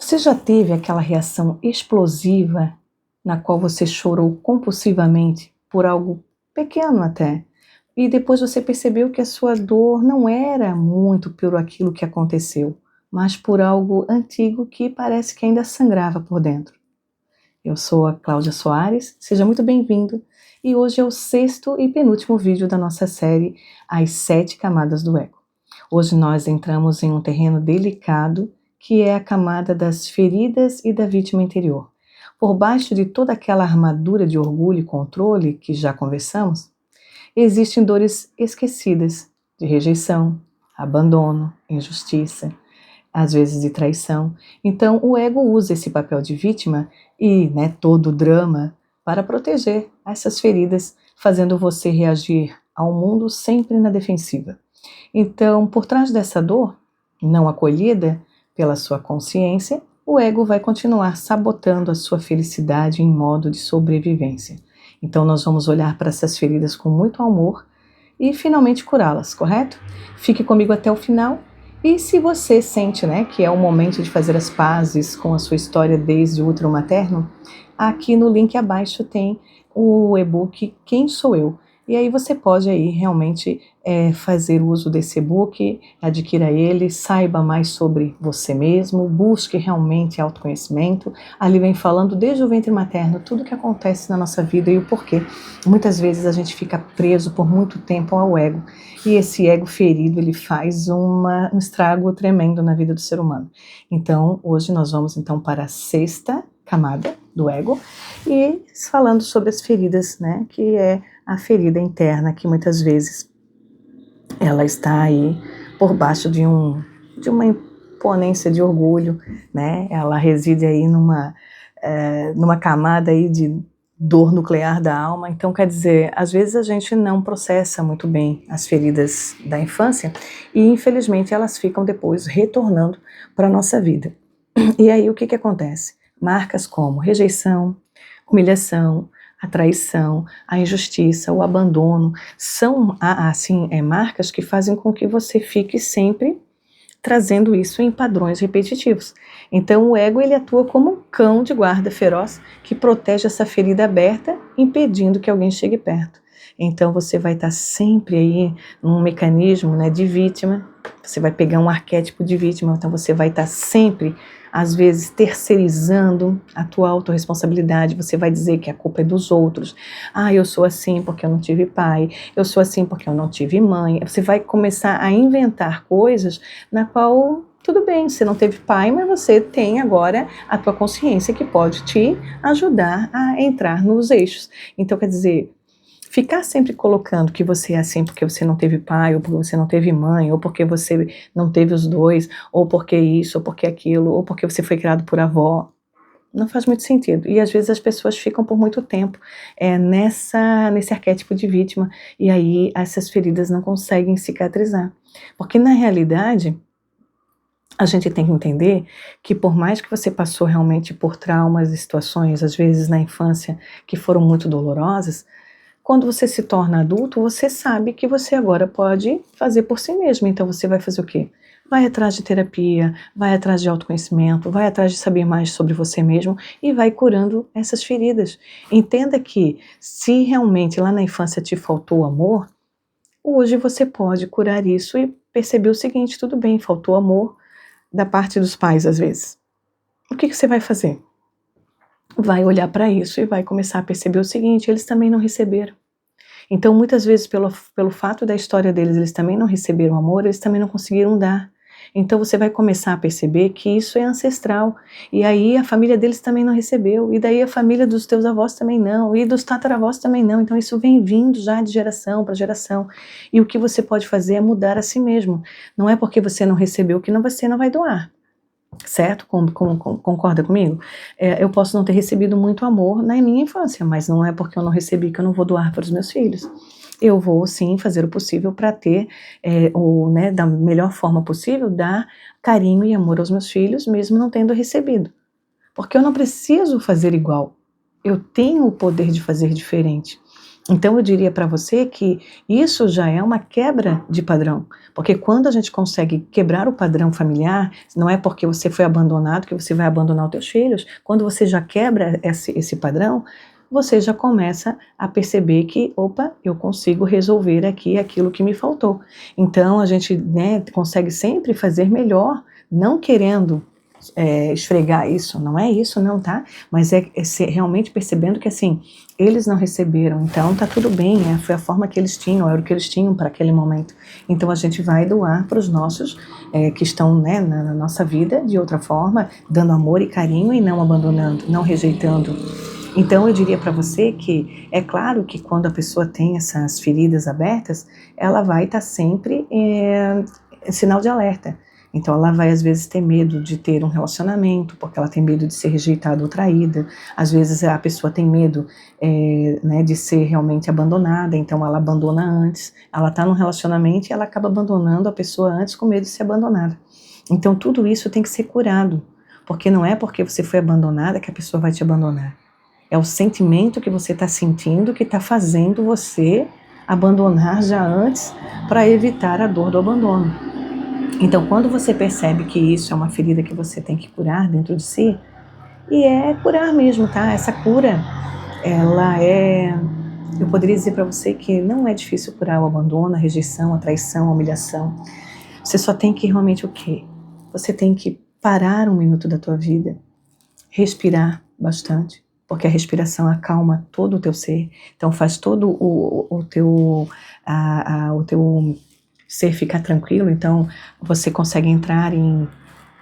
Você já teve aquela reação explosiva na qual você chorou compulsivamente por algo pequeno até, e depois você percebeu que a sua dor não era muito por aquilo que aconteceu, mas por algo antigo que parece que ainda sangrava por dentro? Eu sou a Cláudia Soares, seja muito bem-vindo, e hoje é o sexto e penúltimo vídeo da nossa série As 7 Camadas do Ego. Hoje nós entramos em um terreno delicado, que é a camada das feridas e da vítima interior. Por baixo de toda aquela armadura de orgulho e controle que já conversamos, existem dores esquecidas de rejeição, abandono, injustiça, às vezes de traição. Então o ego usa esse papel de vítima e todo o drama para proteger essas feridas, fazendo você reagir ao mundo sempre na defensiva. Então, por trás dessa dor, não acolhida pela sua consciência, o ego vai continuar sabotando a sua felicidade em modo de sobrevivência. Então, nós vamos olhar para essas feridas com muito amor e finalmente curá-las, correto? Fique comigo até o final. E se você sente que é o momento de fazer as pazes com a sua história desde o útero materno, aqui no link abaixo tem o e-book Quem Sou Eu? E aí você pode aí realmente fazer uso desse e-book, adquira ele, saiba mais sobre você mesmo, busque realmente autoconhecimento. Ali vem falando desde o ventre materno, tudo que acontece na nossa vida e o porquê. Muitas vezes a gente fica preso por muito tempo ao ego, e esse ego ferido, ele faz um estrago tremendo na vida do ser humano. Então, hoje nós vamos para a sexta camada do ego, e falando sobre as feridas, que é a ferida interna, que muitas vezes ela está aí por baixo de uma imponência de orgulho, Ela reside aí numa camada aí de dor nuclear da alma. Então, quer dizer, às vezes a gente não processa muito bem as feridas da infância e, infelizmente, elas ficam depois retornando para a nossa vida. E aí, o que acontece? Marcas como rejeição, humilhação, a traição, a injustiça, o abandono, são marcas que fazem com que você fique sempre trazendo isso em padrões repetitivos. Então o ego, ele atua como um cão de guarda feroz que protege essa ferida aberta, impedindo que alguém chegue perto. Então você vai estar sempre aí num mecanismo de vítima, você vai pegar um arquétipo de vítima, então você vai estar sempre, às vezes, terceirizando a tua autorresponsabilidade. Você vai dizer que a culpa é dos outros. Eu sou assim porque eu não tive pai, eu sou assim porque eu não tive mãe. Você vai começar a inventar coisas na qual, tudo bem, você não teve pai, mas você tem agora a tua consciência que pode te ajudar a entrar nos eixos. Então, quer dizer, ficar sempre colocando que você é assim porque você não teve pai, ou porque você não teve mãe, ou porque você não teve os dois, ou porque isso, ou porque aquilo, ou porque você foi criado por avó, não faz muito sentido. E às vezes as pessoas ficam por muito tempo nesse arquétipo de vítima, e aí essas feridas não conseguem cicatrizar. Porque na realidade, a gente tem que entender que por mais que você passou realmente por traumas e situações, às vezes na infância, que foram muito dolorosas, quando você se torna adulto, você sabe que você agora pode fazer por si mesmo. Então você vai fazer o quê? Vai atrás de terapia, vai atrás de autoconhecimento, vai atrás de saber mais sobre você mesmo e vai curando essas feridas. Entenda que se realmente lá na infância te faltou amor, hoje você pode curar isso e perceber o seguinte: tudo bem, faltou amor da parte dos pais às vezes. O que você vai fazer? Vai olhar para isso e vai começar a perceber o seguinte: eles também não receberam. Então, muitas vezes, pelo fato da história deles, eles também não receberam amor, eles também não conseguiram dar. Então, você vai começar a perceber que isso é ancestral. E aí, a família deles também não recebeu. E daí, a família dos teus avós também não. E dos tataravós também não. Então, isso vem vindo já de geração para geração. E o que você pode fazer é mudar a si mesmo. Não é porque você não recebeu que você não vai doar. Certo? Concorda comigo? Eu posso não ter recebido muito amor na minha infância, mas não é porque eu não recebi que eu não vou doar para os meus filhos. Eu vou sim fazer o possível para ter, da melhor forma possível, dar carinho e amor aos meus filhos, mesmo não tendo recebido. Porque eu não preciso fazer igual. Eu tenho o poder de fazer diferente. Então eu diria para você que isso já é uma quebra de padrão, porque quando a gente consegue quebrar o padrão familiar, não é porque você foi abandonado que você vai abandonar os teus filhos. Quando você já quebra esse padrão, você já começa a perceber que, opa, eu consigo resolver aqui aquilo que me faltou. Então a gente, né, consegue sempre fazer melhor, não querendo esfregar isso, não é isso não, tá? Mas é ser realmente percebendo que assim, eles não receberam, então tá tudo bem, foi a forma que eles tinham, era o que eles tinham para aquele momento. Então a gente vai doar para os nossos que estão, né, na nossa vida de outra forma, dando amor e carinho e não abandonando, não rejeitando. Então eu diria para você que é claro que quando a pessoa tem essas feridas abertas, ela vai estar sempre sinal de alerta. Então ela vai às vezes ter medo de ter um relacionamento, porque ela tem medo de ser rejeitada ou traída. Às vezes a pessoa tem medo né, de ser realmente abandonada, então ela abandona antes. Ela está num relacionamento e ela acaba abandonando a pessoa antes com medo de ser abandonada. Então tudo isso tem que ser curado, porque não é porque você foi abandonada que a pessoa vai te abandonar. É o sentimento que você está sentindo que está fazendo você abandonar já antes para evitar a dor do abandono. Então, quando você percebe que isso é uma ferida que você tem que curar dentro de si, e é curar mesmo, tá? Essa cura, ela eu poderia dizer para você que não é difícil curar o abandono, a rejeição, a traição, a humilhação. Você só tem que realmente o quê? Você tem que parar um minuto da tua vida, respirar bastante, porque a respiração acalma todo o teu ser. Então, faz todo o teu ser ficar tranquilo, então você consegue entrar em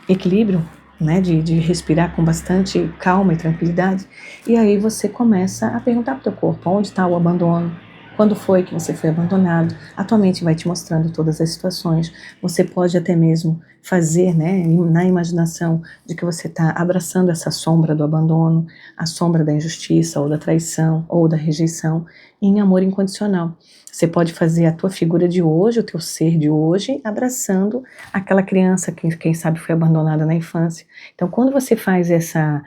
equilíbrio, né, de respirar com bastante calma e tranquilidade, e aí você começa a perguntar para o teu corpo, onde está o abandono, quando foi que você foi abandonado, a tua mente vai te mostrando todas as situações, você pode até mesmo fazer, né, na imaginação de que você está abraçando essa sombra do abandono, a sombra da injustiça, ou da traição, ou da rejeição, em amor incondicional. Você pode fazer a tua figura de hoje, o teu ser de hoje, abraçando aquela criança que, quem sabe, foi abandonada na infância. Então, quando você faz essa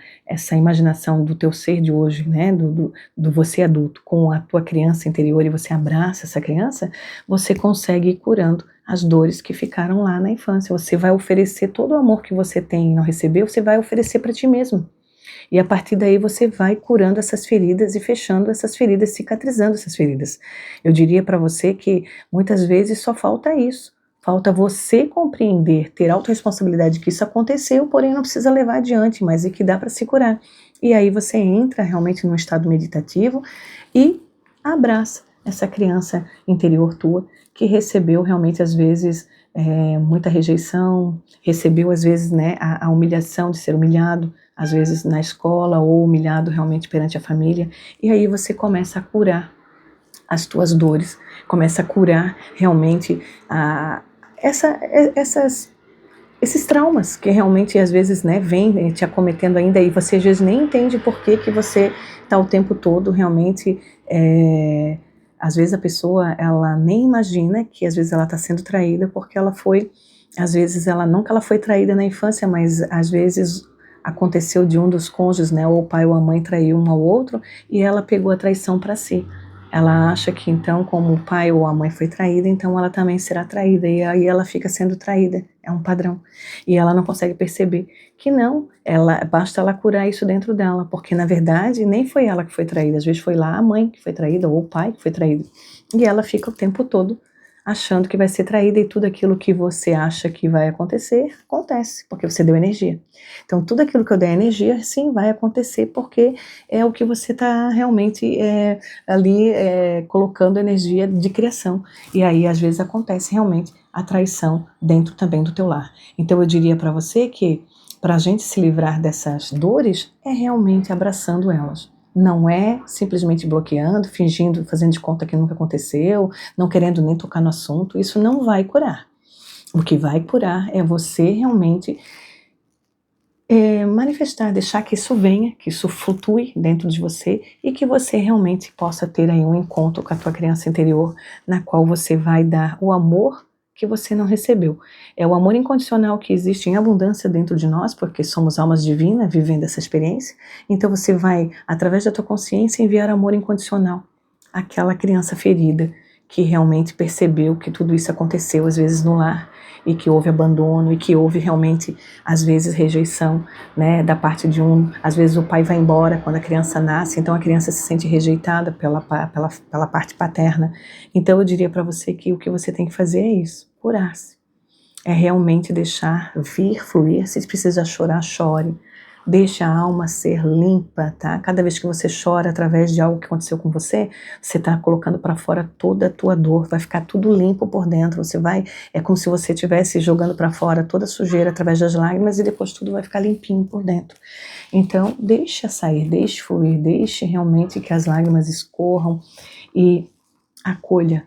imaginação do teu ser de hoje, né, do você adulto, com a tua criança interior, e você abraça essa criança, você consegue ir curando as dores que ficaram lá na infância. Você vai oferecer todo o amor que você tem e não recebeu, você vai oferecer para ti mesmo. E a partir daí você vai curando essas feridas e fechando essas feridas, cicatrizando essas feridas. Eu diria para você que muitas vezes só falta isso. Falta você compreender, ter autorresponsabilidade que isso aconteceu, porém não precisa levar adiante, mas é que dá para se curar. E aí você entra realmente num estado meditativo e abraça essa criança interior tua que recebeu realmente às vezes muita rejeição, recebeu às vezes, né, a humilhação de ser humilhado, às vezes na escola, ou humilhado realmente perante a família, e aí você começa a curar as tuas dores, começa a curar realmente esses traumas que realmente às vezes, né, vem te acometendo ainda, e você às vezes nem entende por que você está o tempo todo realmente, às vezes a pessoa, ela nem imagina que às vezes ela está sendo traída, porque ela foi, às vezes ela, não que ela foi traída na infância, mas às vezes aconteceu de um dos cônjuges, né, ou o pai ou a mãe traiu um ao outro, e ela pegou a traição para si. Ela acha que então, como o pai ou a mãe foi traída, então ela também será traída, e aí ela fica sendo traída, é um padrão. E ela não consegue perceber que não, basta ela curar isso dentro dela, porque na verdade nem foi ela que foi traída, às vezes foi lá a mãe que foi traída, ou o pai que foi traído. E ela fica o tempo todo achando que vai ser traída, e tudo aquilo que você acha que vai acontecer, acontece, porque você deu energia. Então, tudo aquilo que eu der energia, sim, vai acontecer, porque é o que você está realmente ali colocando energia de criação. E aí, às vezes, acontece realmente a traição dentro também do teu lar. Então, eu diria para você que, para a gente se livrar dessas dores, é realmente abraçando elas. Não é simplesmente bloqueando, fingindo, fazendo de conta que nunca aconteceu, não querendo nem tocar no assunto. Isso não vai curar. O que vai curar é você realmente manifestar, deixar que isso venha, que isso flutue dentro de você, e que você realmente possa ter aí um encontro com a tua criança interior, na qual você vai dar o amor que você não recebeu. É o amor incondicional que existe em abundância dentro de nós, porque somos almas divinas vivendo essa experiência. Então você vai, através da tua consciência, enviar amor incondicional aquela criança ferida que realmente percebeu que tudo isso aconteceu às vezes no lar e que houve abandono e que houve realmente às vezes rejeição, né, da parte de um, às vezes o pai vai embora quando a criança nasce, então a criança se sente rejeitada pela parte paterna. Então eu diria para você que o que você tem que fazer é isso, curar-se. É realmente deixar vir, fluir. Se precisa chorar, chore. Deixe a alma ser limpa, tá? Cada vez que você chora através de algo que aconteceu com você, você está colocando para fora toda a tua dor, vai ficar tudo limpo por dentro. É como se você estivesse jogando para fora toda a sujeira através das lágrimas e depois tudo vai ficar limpinho por dentro. Então, deixe sair, deixe fluir, deixe realmente que as lágrimas escorram e acolha,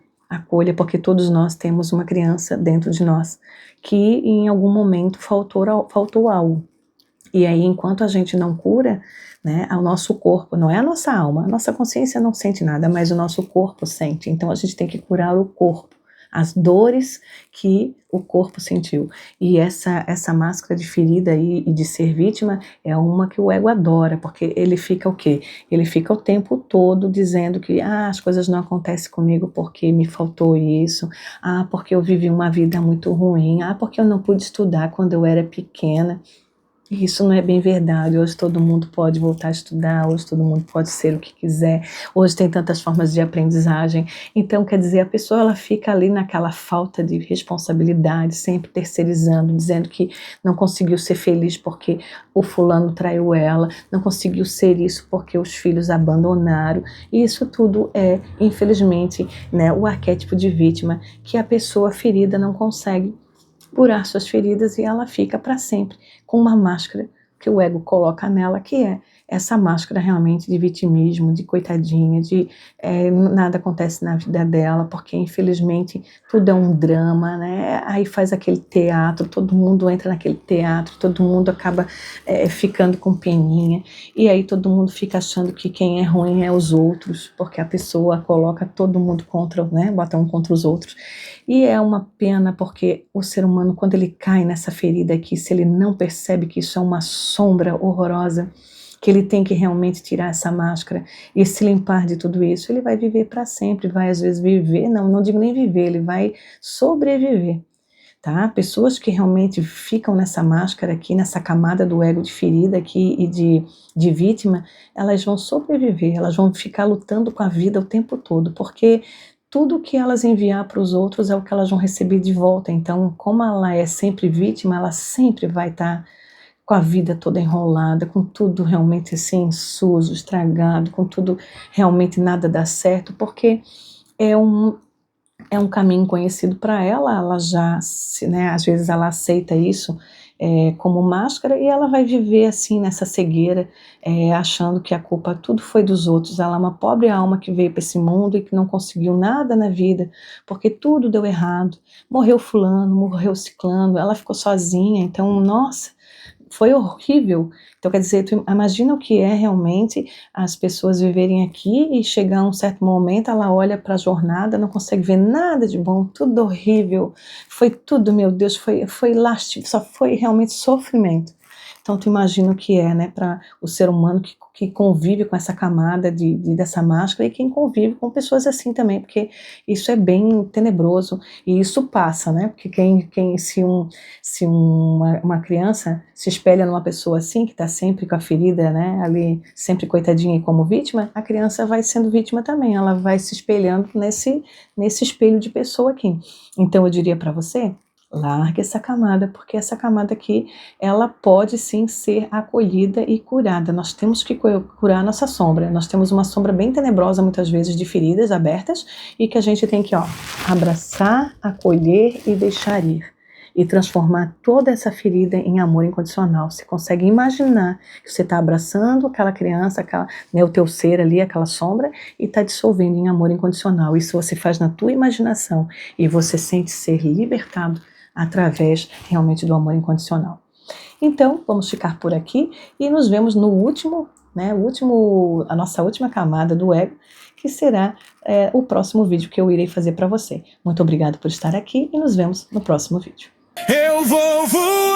porque todos nós temos uma criança dentro de nós que em algum momento faltou algo. E aí, enquanto a gente não cura, né, o nosso corpo, não é a nossa alma, a nossa consciência não sente nada, mas o nosso corpo sente. Então a gente tem que curar o corpo, as dores que o corpo sentiu. E essa máscara de ferida aí e de ser vítima é uma que o ego adora, porque ele fica o quê? Ele fica o tempo todo dizendo que as coisas não acontecem comigo porque me faltou isso, porque eu vivi uma vida muito ruim, porque eu não pude estudar quando eu era pequena. Isso não é bem verdade. Hoje todo mundo pode voltar a estudar, hoje todo mundo pode ser o que quiser, hoje tem tantas formas de aprendizagem. Então, quer dizer, a pessoa ela fica ali naquela falta de responsabilidade, sempre terceirizando, dizendo que não conseguiu ser feliz porque o fulano traiu ela, não conseguiu ser isso porque os filhos abandonaram. E isso tudo é, infelizmente, né, o arquétipo de vítima que a pessoa ferida não consegue curar suas feridas e ela fica para sempre com uma máscara que o ego coloca nela, que é essa máscara realmente de vitimismo, de coitadinha, de nada acontece na vida dela, porque infelizmente tudo é um drama, né? Aí faz aquele teatro, todo mundo entra naquele teatro, todo mundo acaba ficando com peninha, e aí todo mundo fica achando que quem é ruim é os outros, porque a pessoa coloca todo mundo contra, né? Bota um contra os outros. E é uma pena porque o ser humano, quando ele cai nessa ferida aqui, se ele não percebe que isso é uma sombra horrorosa, que ele tem que realmente tirar essa máscara e se limpar de tudo isso, ele vai viver para sempre, vai às vezes viver, não digo nem viver, ele vai sobreviver, tá? Pessoas que realmente ficam nessa máscara aqui, nessa camada do ego de ferida aqui e de vítima, elas vão sobreviver, elas vão ficar lutando com a vida o tempo todo, porque tudo que elas enviar para os outros é o que elas vão receber de volta. Então, como ela é sempre vítima, ela sempre vai estar com a vida toda enrolada, com tudo realmente assim sujo, estragado, com tudo realmente nada dá certo, porque é um caminho conhecido para ela já, né, às vezes ela aceita isso como máscara e ela vai viver assim nessa cegueira, achando que a culpa tudo foi dos outros. Ela é uma pobre alma que veio para esse mundo e que não conseguiu nada na vida, porque tudo deu errado. Morreu fulano, morreu ciclano, ela ficou sozinha, então, nossa, foi horrível. Então, quer dizer, tu imagina o que é realmente as pessoas viverem aqui e chegar a um certo momento, ela olha para a jornada, não consegue ver nada de bom, tudo horrível, foi tudo, meu Deus, foi lástima, só foi realmente sofrimento. Então, tu imagina o que é, né, para o ser humano que convive com essa camada dessa máscara e quem convive com pessoas assim também, porque isso é bem tenebroso e isso passa, né, porque se uma criança se espelha numa pessoa assim, que está sempre com a ferida, né, ali, sempre coitadinha e como vítima, a criança vai sendo vítima também, ela vai se espelhando nesse espelho de pessoa aqui. Então, eu diria para você, largue essa camada, porque essa camada aqui, ela pode sim ser acolhida e curada. Nós temos que curar a nossa sombra. Nós temos uma sombra bem tenebrosa, muitas vezes, de feridas abertas, e que a gente tem que, abraçar, acolher e deixar ir. E transformar toda essa ferida em amor incondicional. Você consegue imaginar que você está abraçando aquela criança, o teu ser ali, aquela sombra, e está dissolvendo em amor incondicional. Isso você faz na tua imaginação e você sente ser libertado através realmente do amor incondicional. Então, vamos ficar por aqui e nos vemos no último, né, a nossa última camada do ego, que será o próximo vídeo que eu irei fazer para você. Muito obrigado por estar aqui e nos vemos no próximo vídeo. Eu vou